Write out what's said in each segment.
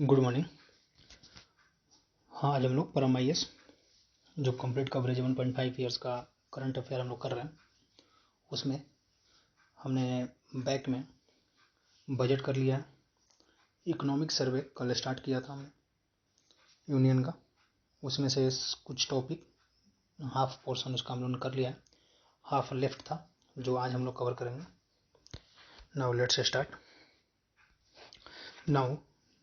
Good morning. हाँ, आज हम लोग परम आईएएस जो कंप्लीट कवरेज 1.5 ईयर्स का करंट अफेयर हम लोग कर रहे हैं, उसमें हमने बैक में बजट कर लिया है। इकोनॉमिक सर्वे कल स्टार्ट किया था हमने यूनियन का, उसमें से कुछ टॉपिक हाफ पोर्शन उसका हम लोगों ने कर लिया है, हाफ लेफ्ट था जो आज हम लोग कवर करेंगे। Now let's start. Now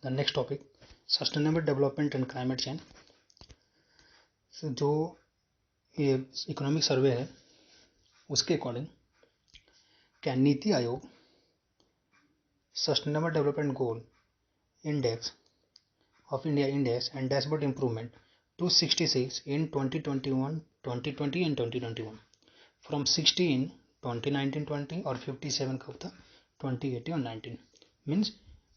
the next topic, sustainable development and climate change. जो ये इकोनॉमिक सर्वे है उसके अकॉर्डिंग क्या NITI Aayog sustainable development goal index of India index and dashboard improvement to 66 in 2021, 2020 and 2021 from 60 in 2019-20 और 57 कब था 2018 और 19 मीन्स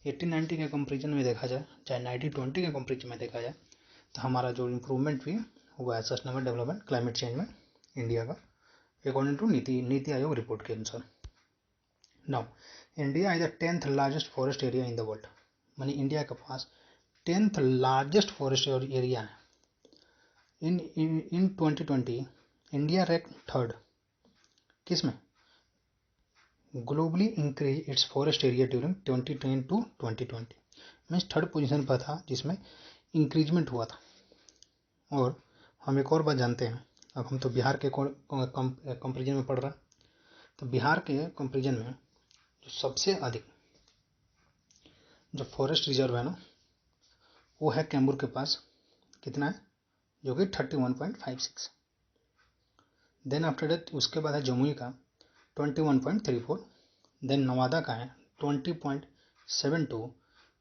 18-90 के कंपेरिजन में देखा जाए, चाहे 90-20 के कंपेरिजन में देखा जाए, तो हमारा जो इम्प्रूवमेंट भी हुआ है सस्टेनेबल डेवलपमेंट क्लाइमेट चेंज में इंडिया का, according to NITI Aayog report के अनुसार। Now India is the 10th largest forest area in the world, मानी इंडिया के पास 10th लार्जेस्ट फॉरेस्ट एरिया है। इन 2020 इंडिया रैंक थर्ड, किसमें? Globally increase its forest area during 2010 to 2020, means third position पर था जिसमें increment हुआ था। और हम एक और बात जानते हैं, अब हम तो बिहार के कंपेरिजन में पढ़ रहे हैं, तो बिहार के कंपेरिजन में जो सबसे अधिक जो फॉरेस्ट रिजर्व है ना, वो है कैमूर के पास, कितना है, जो कि 31.56। देन आफ्टर दैट उसके बाद है जमुई का 21.34, देन नवादा का है 20.72,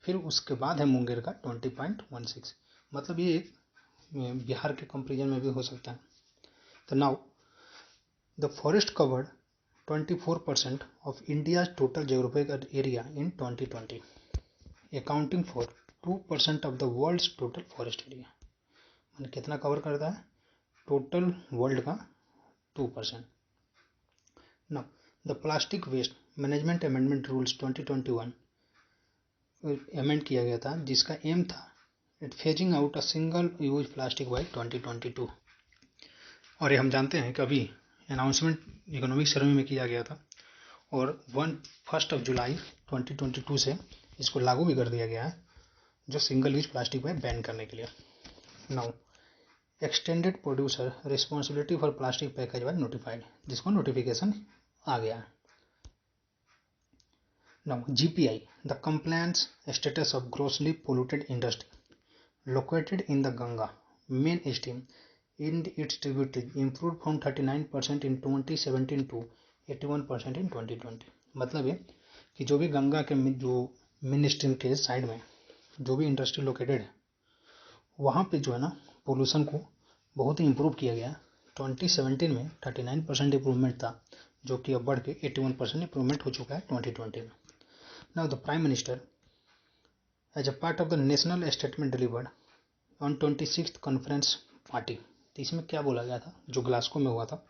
फिर उसके बाद है मुंगेर का 20.16। मतलब ये एक बिहार के कंपेरिजन में भी हो सकता है। तो now the forest covered 24% of India total geographical area in 2020, accounting for 2% of the world's total forest area. मैंने कितना कवर करता है टोटल वर्ल्ड का 2%। Now the plastic waste management amendment rules 2021 amend किया गया था, जिसका एम था it phasing out a single use plastic by 2022। और ये हम जानते हैं कि अभी अनाउंसमेंट इकोनॉमिक सर्वे में किया गया था और 1 जुलाई 2022 से इसको लागू भी कर दिया गया है, जो single use plastic by ban करने के लिए। Now extended producer responsibility for plastic package was notified, जिसको नोटिफिकेशन आ गया है। Now GPI, the compliance status of grossly polluted industry located in the Ganga main stream in its tributaries improved from 39% in 2017 to 81% in 2020। मतलब ये कि जो भी गंगा के जो मेन स्ट्रीम के साइड में जो भी इंडस्ट्री लोकेटेड है, वहाँ पे जो है ना पोल्यूशन को बहुत ही इम्प्रूव किया गया। 2017 में 39% इम्प्रूवमेंट था, जो कि अब बढ़ के 81% इम्प्रूवमेंट हो चुका है 2020 में। Now the prime minister as a part of the national statement delivered on 26th conference party. तो इसमें क्या बोला गया था, जो ग्लासगो में हुआ था,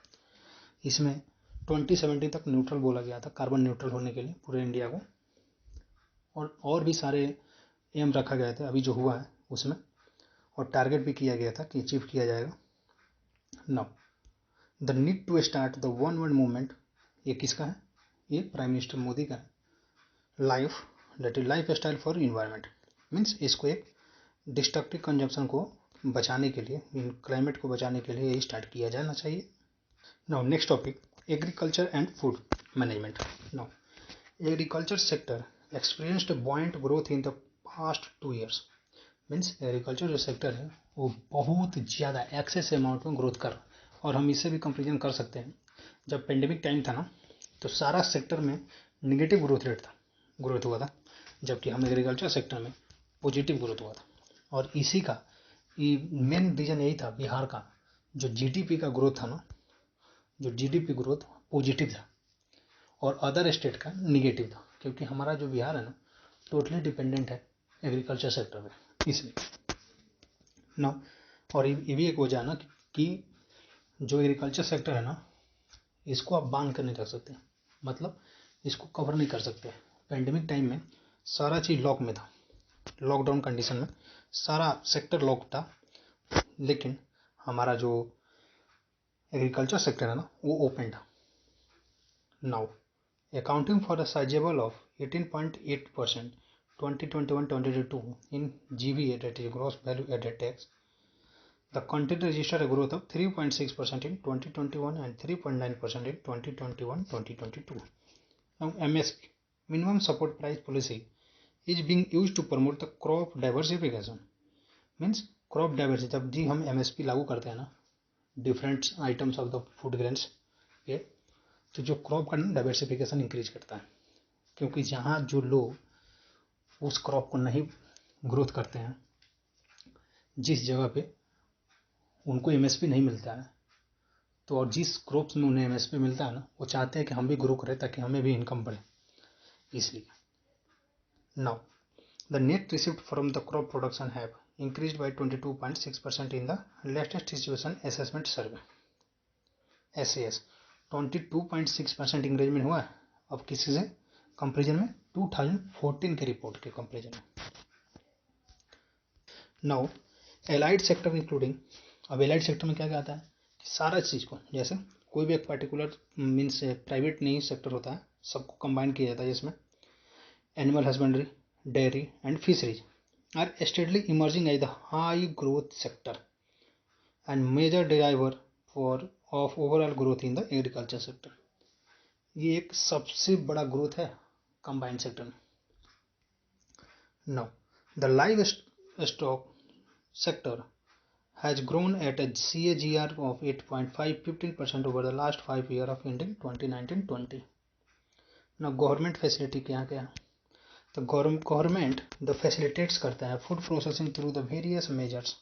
इसमें 2017 तक न्यूट्रल बोला गया था, कार्बन न्यूट्रल होने के लिए पूरे इंडिया को, और भी सारे एम रखा गया था अभी जो हुआ है उसमें, और टारगेट भी किया गया था कि अचीव किया जाएगा। Now the need to start the one world movement, ये किसका है, ये प्राइम मिनिस्टर मोदी का है। Life that is lifestyle for environment, means इसको एक डिस्ट्रक्टिव कंजम्पशन को बचाने के लिए, क्लाइमेट को बचाने के लिए ये स्टार्ट किया जाना चाहिए। Now next topic, agriculture and food management. Now agriculture sector experienced बॉइंट growth in the past 2 years, means agriculture जो सेक्टर है वो बहुत ज़्यादा एक्सेस अमाउंट में ग्रोथ कर, और हम इससे भी कंपेरिजन कर सकते हैं, जब पेंडेमिक टाइम था ना, तो सारा सेक्टर में निगेटिव ग्रोथ रेट था, ग्रोथ हुआ था, जबकि हम एग्रीकल्चर सेक्टर में पॉजिटिव ग्रोथ हुआ था। और इसी का मेन रीजन यही था, बिहार का जो जीडीपी का ग्रोथ था ना, जो जीडीपी ग्रोथ पॉजिटिव था और अदर स्टेट का निगेटिव था, क्योंकि हमारा जो बिहार है ना टोटली डिपेंडेंट है एग्रीकल्चर सेक्टर में, इसलिए ना। और ये भी एक वजह ना कि जो एग्रीकल्चर सेक्टर है ना, इसको आप बांध कर नहीं रख सकते, मतलब इसको कवर नहीं कर सकते। पेंडेमिक टाइम में सारा चीज़ लॉक में था, लॉकडाउन कंडीशन में सारा सेक्टर लॉक था, लेकिन हमारा जो एग्रीकल्चर सेक्टर है ना वो ओपन था। Now accounting for a sizable of 18.8% 2021-2022 in GVA, that is gross value added tax, the content registered a growth of 3.6% in 2021 and 3.9% in 2021-2022. Now MSP, minimum support price policy, is being used to promote the crop diversification. Means crop diversity, जब जी हम MSP लागू करते हैं ना different items of the food grains के, तो जो crop का डाइवर्सिफिकेशन इंक्रीज करता है, क्योंकि जहाँ जो लोग उस क्रॉप को नहीं ग्रोथ करते हैं, जिस जगह पे उनको एमएसपी नहीं मिलता है, तो और जिस क्रॉप्स में उन्हें एमएसपी मिलता है ना, वो चाहते हैं कि हम भी ग्रो करें ताकि हमें भी इनकम बढ़े, इसलिए। Now the net receipt from the crop production have increase by 22.6% in the latest situation assessment survey SAS। 22.6% increment हुआ है। अब किसी से कंपेरिजन में 2014 के रिपोर्ट के कंपेरिजन में। नाउ एलाइड सेक्टर इंक्लूडिंग, अब एलाइड सेक्टर में क्या क्या आता है, सारा चीज़ को, जैसे कोई भी एक पर्टिकुलर मीन्स प्राइवेट नहीं सेक्टर होता है, सबको कंबाइन किया जाता है, जिसमें animal husbandry, dairy and fisheries are steadily emerging as the high growth sector and major driver for of overall growth in the agriculture sector. ये एक सबसे बड़ा ग्रोथ है कंबाइंड सेक्टर में। Now the livestock sector has grown at a CAGR of 8.5-15% over the last 5 years of ending 2019-20. Now government facility क्या क्या है, तो गवर्नमेंट द फैसिलिटेट्स करता है food processing through the various measures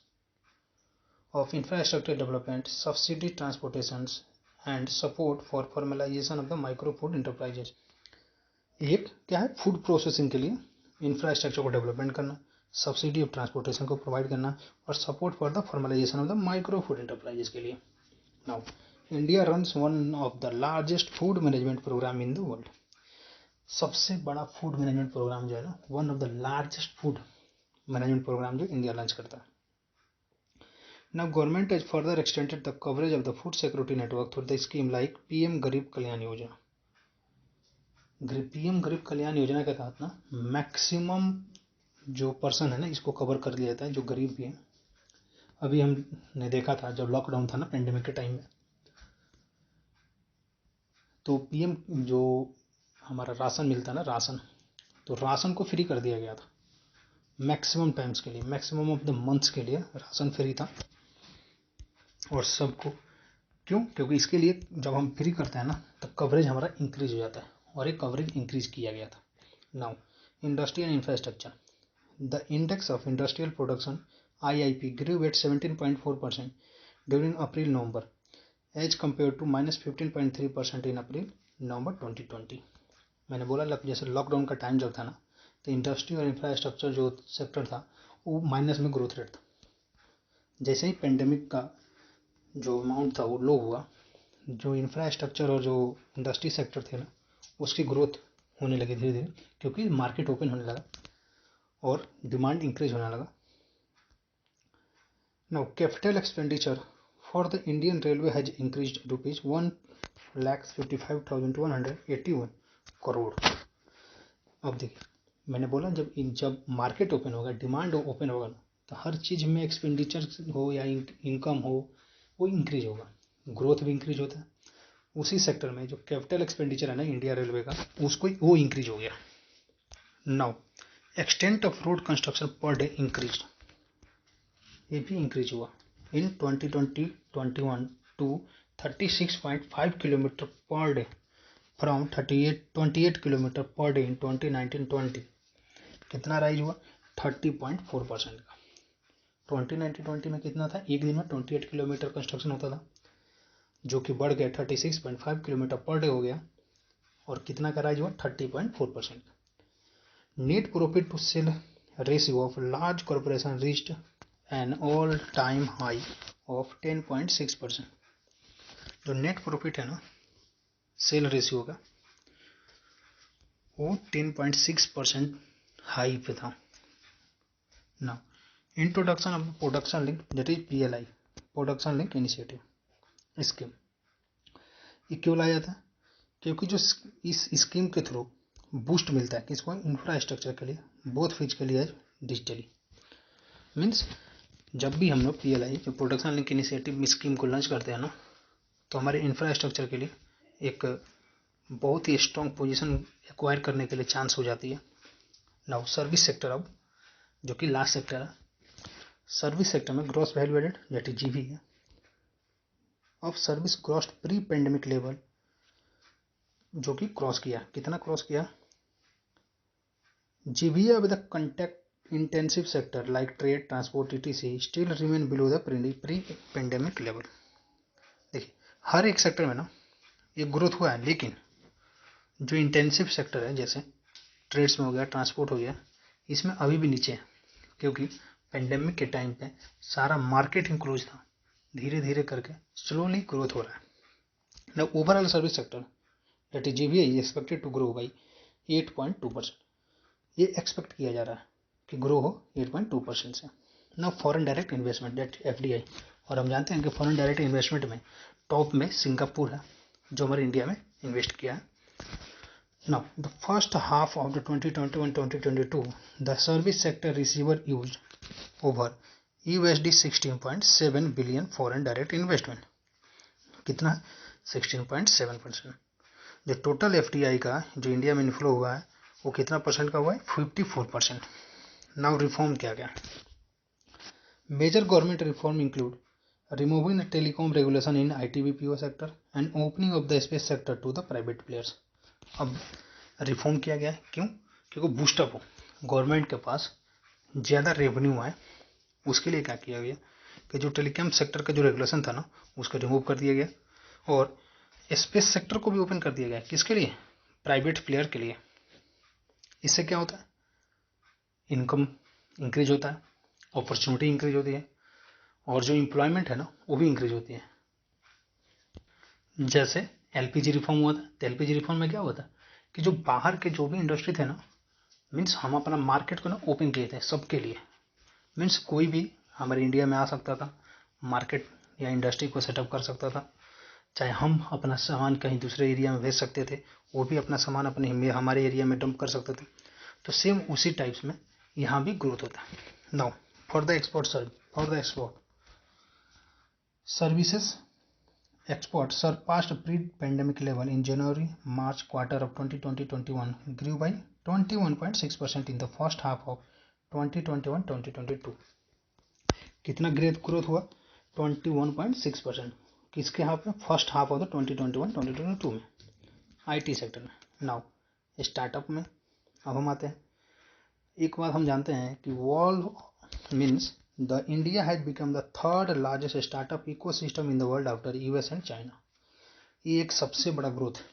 of infrastructure development, subsidy transportation and support for formalisation of the micro food enterprises. एक क्या है, food processing के लिए इंफ्रास्ट्रक्चर को डेवलपमेंट करना, सब्सिडी ऑफ ट्रांसपोर्टेशन को प्रोवाइड करना, और support for the formalisation of the micro food enterprises के लिए। Now India runs one of the largest food management program in the world. सबसे बड़ा फूड मैनेजमेंट प्रोग्राम जो है ना, one of the largest food management program जो India launch करता है। Now government has further extended the coverage of the food security network through the scheme like PM गरीब Kalyan Yojana. PM गरीब कल्याण योजना के तहत ना मैक्सिमम जो पर्सन है ना, इसको कवर कर लिया जाता है जो गरीब भी है। अभी हमने देखा था जब लॉकडाउन था ना पेंडेमिक के टाइम में, तो पीएम जो हमारा राशन मिलता है ना, राशन, तो राशन को फ्री कर दिया गया था मैक्सिमम टाइम्स के लिए, मैक्सिमम ऑफ द मंथ्स के लिए राशन फ्री था। और सबको क्यों, क्योंकि इसके लिए जब हम फ्री करते हैं ना तो कवरेज हमारा इंक्रीज हो जाता है, और एक कवरेज इंक्रीज किया गया था। Now industry and infrastructure, the index of industrial production IIP grew at 17.4% during April-November as compared to -15.3% in April-November 2020। मैंने बोला जैसे लॉकडाउन का टाइम जब था ना, तो इंडस्ट्री और इंफ्रास्ट्रक्चर जो सेक्टर था वो माइनस में ग्रोथ रेट था। जैसे ही पेंडेमिक का जो अमाउंट था वो लो हुआ, जो इंफ्रास्ट्रक्चर और जो इंडस्ट्री सेक्टर थे ना, उसकी ग्रोथ होने लगी धीरे धीरे, क्योंकि मार्केट ओपन होने लगा और डिमांड इंक्रीज होने लगा। Now capital expenditure for the Indian railway has increased rupees 1,55,181 crore. अब देखिए, मैंने बोला जब मार्केट ओपन होगा, डिमांड ओपन होगा ना, तो हर चीज़ में एक्सपेंडिचर हो या इनकम हो वो इंक्रीज होगा, ग्रोथ भी इंक्रीज होता है। उसी सेक्टर में जो कैपिटल एक्सपेंडिचर है ना इंडिया रेलवे का, उसको वो इंक्रीज हो गया। Now extent of road construction per day increase, ये भी इंक्रीज हुआ in 2020-21 to 36.5 kilometre per day from 28 kilometre per day in 2019-20। कितना राइज हुआ, 30.4% का। 2019-20 में कितना था, एक दिन में 28 किलोमीटर कंस्ट्रक्शन होता था, जो कि बढ़ गया 36.5 किलोमीटर पर डे हो गया, और कितना का राइज हुआ, 30.4%। Net profit to sale ratio of large corporation reached an all-time high of 10.6%। जो नेट प्रॉफिट है ना सेल रेशियो का, वो 10.6% हाई पे था। Now introduction of production link that is PLI, production link initiative scheme. ये क्यों लाया था? क्योंकि जो इस स्कीम के थ्रू बूस्ट मिलता है किसको? इंफ्रास्ट्रक्चर के लिए, both physically as digitally. Means जब भी हम लोग PLI जो प्रोडक्शन लिंक इनिशिएटिव स्कीम को लॉन्च करते हैं ना, तो हमारे इंफ्रास्ट्रक्चर के लिए एक बहुत ही स्ट्रॉन्ग पोजीशन एक्वायर करने के लिए चांस हो जाती है। नाउ सर्विस सेक्टर, अब जो कि लास्ट सेक्टर है, सर्विस सेक्टर में gross value added that is GV है of service crossed pre pandemic level, जो कि क्रॉस किया, कितना क्रॉस किया? GVA with the contact intensive sector like trade, transport, etc. still remain below the pre-pandemic level। देखिए हर एक sector में ना ये ग्रोथ हुआ है, लेकिन जो इंटेंसिव सेक्टर है जैसे ट्रेड्स में हो गया, ट्रांसपोर्ट हो गया, इसमें अभी भी नीचे है, क्योंकि पेंडेमिक के टाइम पे सारा मार्केट इंक्लोज था। धीरे धीरे करके स्लोली ग्रोथ हो रहा है। Now overall service sector that is GVA is expected to grow by 8.2%। ये एक्सपेक्ट किया जा रहा है कि ग्रो हो 8.2% से। Now foreign direct investment that FDI, और हम जानते हैं कि फॉरेन डायरेक्ट इन्वेस्टमेंट में टॉप में सिंगापुर है जो हमारे इंडिया में इन्वेस्ट किया है। Now the first half of the 2021-2022 the service sector receiver use over USD 16.7 billion foreign direct investment. कितना? 16.7%। जो टोटल FDI का जो इंडिया में इन्फ्लो हुआ है वो कितना परसेंट का हुआ है? 54%। नाउ रिफॉर्म क्या क्या? Major government reform include removing the telecom regulation in ITBPO sector and opening of the space sector to the private players। अब रिफॉर्म किया गया है, क्यों? क्योंकि बूस्टअप हो, गवर्नमेंट के पास ज़्यादा रेवेन्यू आए, उसके लिए क्या किया गया कि जो टेलीकॉम सेक्टर का जो रेगुलेशन था ना उसको रिमूव कर दिया गया और स्पेस सेक्टर को भी ओपन कर दिया गया। किसके लिए? प्राइवेट प्लेयर के लिए। इससे क्या होता है? इनकम इंक्रीज होता है, अपॉर्चुनिटी इंक्रीज होती है, और जो एम्प्लॉयमेंट है ना वो भी इंक्रीज होती है। जैसे LPG रिफॉर्म हुआ था, तो LPG रिफॉर्म में क्या हुआ था कि जो बाहर के जो भी इंडस्ट्री थे ना, मीन्स हम अपना मार्केट को ना ओपन किए थे सबके लिए। मीन्स कोई भी हमारे इंडिया में आ सकता था, मार्केट या इंडस्ट्री को सेटअप कर सकता था, चाहे हम अपना सामान कहीं दूसरे एरिया में भेज सकते थे, वो भी अपना सामान अपने हमारे एरिया में डंप कर सकते थे। तो सेम उसी टाइप्स में यहाँ भी ग्रोथ होता है। Now for the export services export surpassed pre-pandemic level in January-March quarter of 2020-21, grew by 21.6% in the first half of 2021-2022। कितना ग्रोथ हुआ? 21.6%। किसके हाफ में? फर्स्ट हाफ ऑफ द 2021-2022 में, IT सेक्टर में। नाउ स्टार्टअप में अब हम आते हैं। एक बात हम जानते हैं कि world means the India has become the third largest startup ecosystem in the world after US and China. ये एक सबसे बड़ा ग्रोथ है,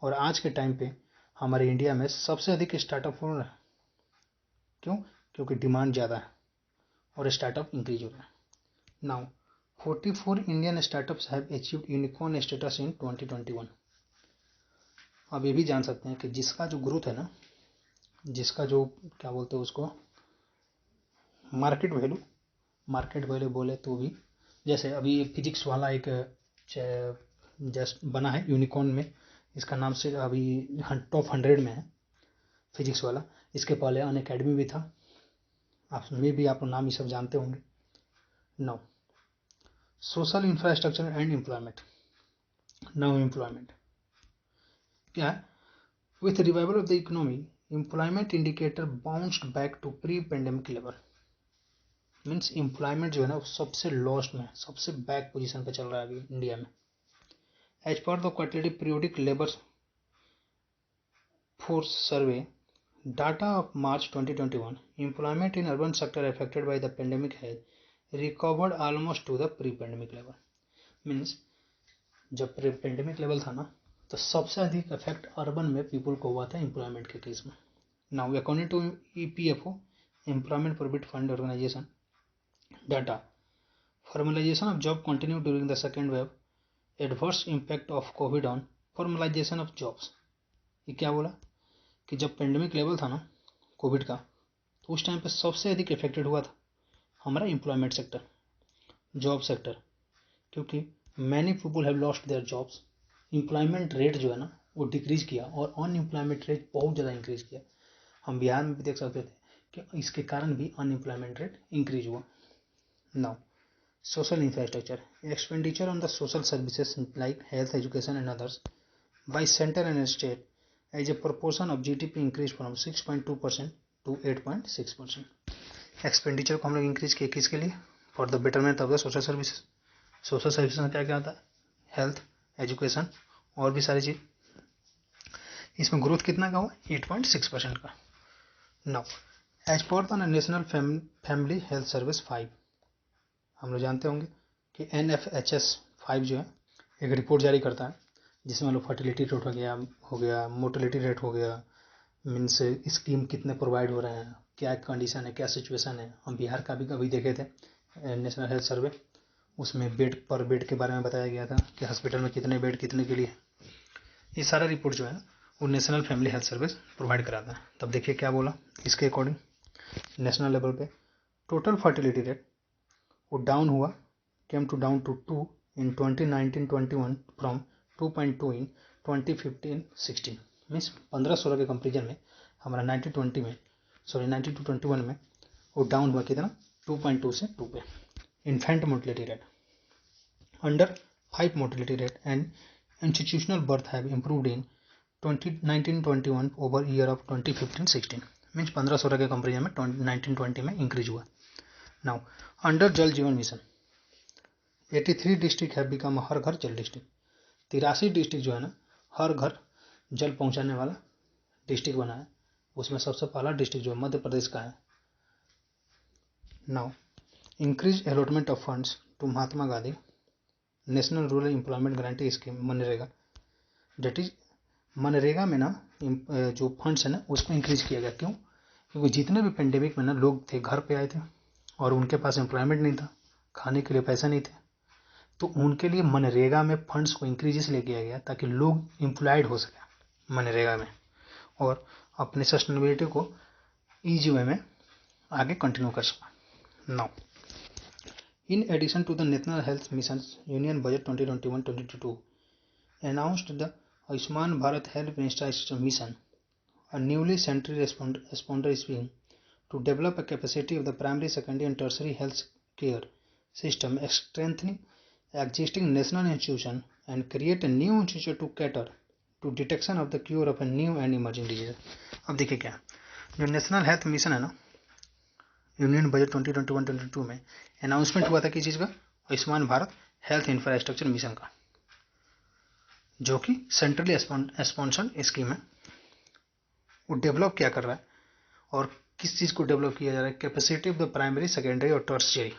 और आज के टाइम पे हमारे इंडिया में सबसे अधिक स्टार्टअप हो रहा है। क्यों? क्योंकि डिमांड ज़्यादा है और स्टार्टअप इंक्रीज हो रहा है। Now 44 Indian startups have achieved unicorn status in 2021। अब ये भी जान सकते हैं कि जिसका जो ग्रोथ है ना, जिसका जो क्या बोलते हैं उसको, मार्केट वैल्यू बोले तो भी, जैसे अभी एक फिजिक्स वाला एक जस्ट बना है यूनिकॉर्न में, इसका नाम से अभी टॉप 100 में है फिजिक्स वाला। इसके पहले अनअकैडमी भी था, आप में भी आप नाम ये सब जानते होंगे। Now social infrastructure and employment. Now employment क्या है? With revival of the economy employment indicator bounced back to pre pandemic level. Means employment जो है ना सबसे लॉस्ट में, सबसे बैक पोजीशन पे चल रहा है अभी इंडिया में। As per the quarterly periodic labour force survey data of March 2021, employment in urban sector affected by the pandemic has recovered almost to the pre-pandemic level। Means जब pre pandemic level था ना, तो सबसे अधिक effect urban में people को हुआ था एम्प्लॉयमेंट के केस में। Now according to EPFO, employment provident fund organisation data, formalisation of job continue during the second wave, adverse impact of covid on formalisation of jobs. ये क्या बोला कि जब पेंडेमिक लेवल था ना कोविड का, तो उस टाइम पे सबसे अधिक इफेक्टेड हुआ था हमारा एम्प्लॉयमेंट सेक्टर, जॉब सेक्टर, क्योंकि many people have lost their jobs. Employment rate जो है ना वो डिक्रीज किया और अनएम्प्लॉयमेंट रेट बहुत ज़्यादा इंक्रीज किया। हम बिहार में भी देख सकते थे कि इसके कारण भी अनएम्प्लॉयमेंट रेट इंक्रीज हुआ। Now social infrastructure expenditure on the social services like health, education and others by center and state as a proportion of GDP increased from 6.2% to 8.6%। Expenditure को हम लोग इंक्रीज किए किसके लिए? For the betterment of the social services. Social services में क्या क्या आता है? हेल्थ, एजुकेशन और भी सारी चीज़। इसमें ग्रोथ कितना का हुआ? 8.6% का। Now as per the national family health service 5, हम लोग जानते होंगे कि NFHS 5 जो है एक रिपोर्ट जारी करता है जिसमें लोग फर्टिलिटी रेट हो गया, मोर्टेलिटी रेट हो गया, मीन्स स्कीम कितने प्रोवाइड हो रहे हैं, क्या कंडीशन है, क्या सिचुएशन है। हम बिहार का भी कभी देखे थे नेशनल हेल्थ सर्वे, उसमें बेड पर बेड के बारे में बताया गया था कि हॉस्पिटल में कितने बेड कितने के लिए। ये सारा रिपोर्ट जो है वो national family health service provide कराता है। तब देखिए क्या बोला इसके अकॉर्डिंग, नेशनल लेवल पे टोटल फर्टिलिटी रेट वो डाउन हुआ, came to down to 2 in 2019-21 from 2.2 in 2015-16। मीन्स 15-16 के कंपेरिजन में हमारा 19-21 में वो डाउन हुआ कितना? 2.2 से 2 पे। Infant mortality rate under 5 mortality rate and institutional birth have improved in 2019-21 over year of 2015-16। मीन्स 15-16 के कंपेरिजन में 19-20 में इंक्रीज हुआ। नाउ अंडर जल जीवन मिशन 83 डिस्ट्रिक्ट हैव बिकम हर घर जल डिस्ट्रिक्ट। 83 डिस्ट्रिक्ट जो है ना हर घर जल पहुंचाने वाला डिस्ट्रिक्ट बना है। उसमें सबसे पहला डिस्ट्रिक्ट जो मध्य प्रदेश का है। Now increase allotment of funds to Mahatma Gandhi national rural employment guarantee scheme मनरेगा। डेट इज मनरेगा में ना जो फंड्स है ना उसको इंक्रीज किया गया। क्यों? क्योंकि जितने भी पेंडेमिक में ना लोग थे घर पे आए थे और उनके पास एम्प्लॉयमेंट नहीं था, खाने के लिए पैसे नहीं थे, तो उनके लिए मनरेगा में फंड्स को इंक्रीज इसलिए किया गया ताकि लोग एम्प्लॉयड हो सके मनरेगा में और अपने सस्टेनेबिलिटी को ईजी वे में आगे कंटिन्यू कर सकें। Now in addition to the national health mission union budget 2021-22 announced the Ayushman Bharat Health Infrastructure Mission, a newly central responder scheme to develop a capacity of the primary, secondary and tertiary health care system, strengthening existing national institution and create a new institution to cater to detection of the cure of a new and emerging disease। अब देखिए क्या जो national health mission है ना union budget 2021-22 में announcement हुआ था किस चीज़ का? Ayushman Bharat health infrastructure mission का, जो कि सेंट्रली स्पॉन्सर्ड स्कीम है। वो डेवलप क्या कर रहा है और किस चीज़ को डेवलप किया जा रहा है? Capacity of the primary, secondary और टर्शियरी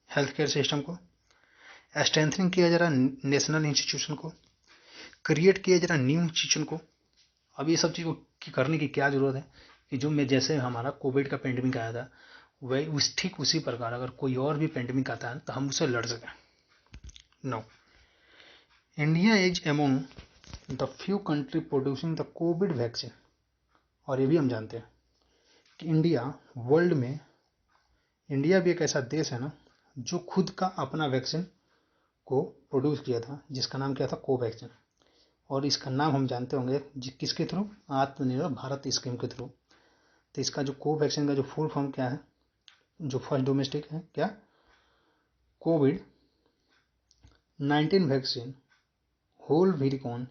हेल्थ केयर सिस्टम को स्ट्रेंथनिंग किया जा रहा है, नेशनल इंस्टीट्यूशन को क्रिएट किया जा रहा है, न्यू इंस्टीट्यूशन को। अब ये सब चीज़ को करने की क्या जरूरत है कि जो मैं जैसे हमारा कोविड का पेंडेमिक आया था वही ठीक उसी प्रकार अगर कोई और भी पेंडेमिक आता है तो हम उससे लड़ सकें। Now India is among the few country producing the covid vaccine. और ये भी हम जानते हैं कि इंडिया वर्ल्ड में इंडिया भी एक ऐसा देश है ना जो खुद का अपना वैक्सीन को प्रोड्यूस किया था जिसका नाम क्या था? कोवैक्सीन। और इसका नाम हम जानते होंगे किसके थ्रू? आत्मनिर्भर भारत स्कीम के थ्रू। तो इसका जो कोवैक्सीन का जो फुल फॉर्म क्या है? जो फर्स्ट डोमेस्टिक है क्या? कोविड-19 vaccine whole virion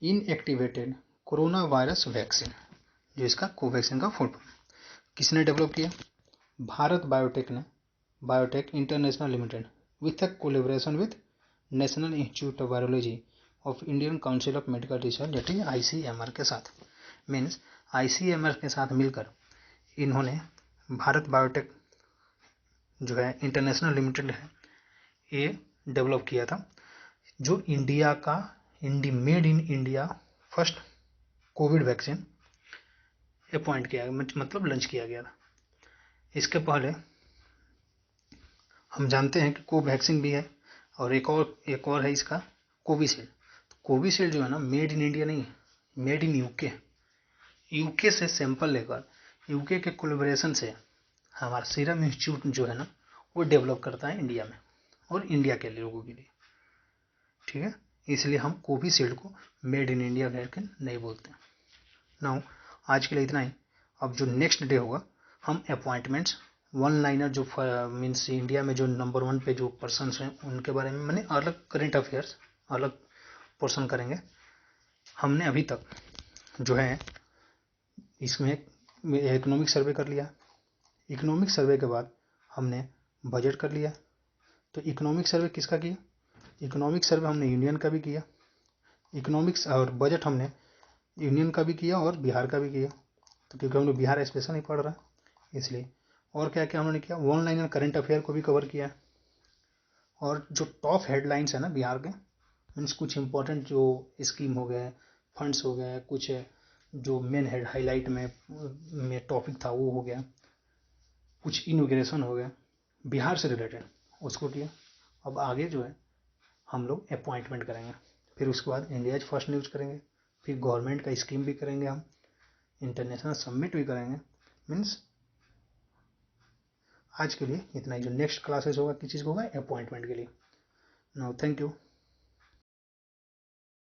inactivated corona virus vaccine, जो इसका कोवैक्सीन का फुल फॉर्म। किसने डेवलप किया? Bharat Biotech International Limited with a collaboration with National Institute of Virology of Indian Council of Medical Research that is ICMR के साथ। मीन्स ICMR के साथ मिलकर इन्होंने भारत बायोटेक जो है इंटरनेशनल लिमिटेड है ये डेवलप किया था, जो इंडिया का made in India first covid vaccine appoint किया गया, मतलब लॉन्च किया गया था। इसके पहले हम जानते हैं कि कोवैक्सीन भी है और एक और है इसका कोविशील्ड। तो कोविशील्ड जो है ना मेड इन इंडिया नहीं, मेड इन यूके से सैंपल लेकर यूके के कोलैबोरेशन से हमारा सीरम इंस्टीट्यूट जो है ना वो डेवलप करता है इंडिया में और इंडिया के लोगों के लिए, ठीक है। इसलिए हम कोविशील्ड को मेड इन इंडिया वैक्सीन नहीं बोलते। नाउ आज के लिए इतना ही। अब जो नेक्स्ट डे होगा हम अपॉइंटमेंट्स वन लाइनर जो मीन्स इंडिया में जो नंबर 1 पे जो पर्सन हैं उनके बारे में मैंने अलग करेंट अफेयर्स अलग पोर्शन करेंगे। हमने अभी तक जो है इसमें इकोनॉमिक सर्वे कर लिया। इकोनॉमिक सर्वे के बाद हमने बजट कर लिया। तो इकोनॉमिक सर्वे किसका किया? इकोनॉमिक सर्वे हमने यूनियन का भी किया। इकोनॉमिक्स और बजट हमने यूनियन का भी किया और बिहार का भी किया, तो क्योंकि हम लोग बिहार स्पेशल नहीं पढ़ रहा इसलिए। और क्या क्या हमने किया, वन लाइनर करंट अफेयर को भी कवर किया। और जो टॉप हेडलाइंस है ना बिहार के, मीन्स कुछ इंपॉर्टेंट जो स्कीम हो गए, फंड्स हो गए, कुछ जो मेन हेड हाईलाइट में टॉपिक था वो हो गया, कुछ इनोग्रेशन हो गया बिहार से रिलेटेड, उसको किया। अब आगे जो है हम लोग अपॉइंटमेंट करेंगे, फिर उसके बाद इंडियाज फर्स्ट न्यूज़ करेंगे, फिर गवर्नमेंट का स्कीम भी करेंगे, हम इंटरनेशनल समिट भी करेंगे। मीन्स आज के लिए इतना ही। जो नेक्स्ट क्लासेस होगा किस चीज़ को होगा, अपॉइंटमेंट के लिए। Now thank you.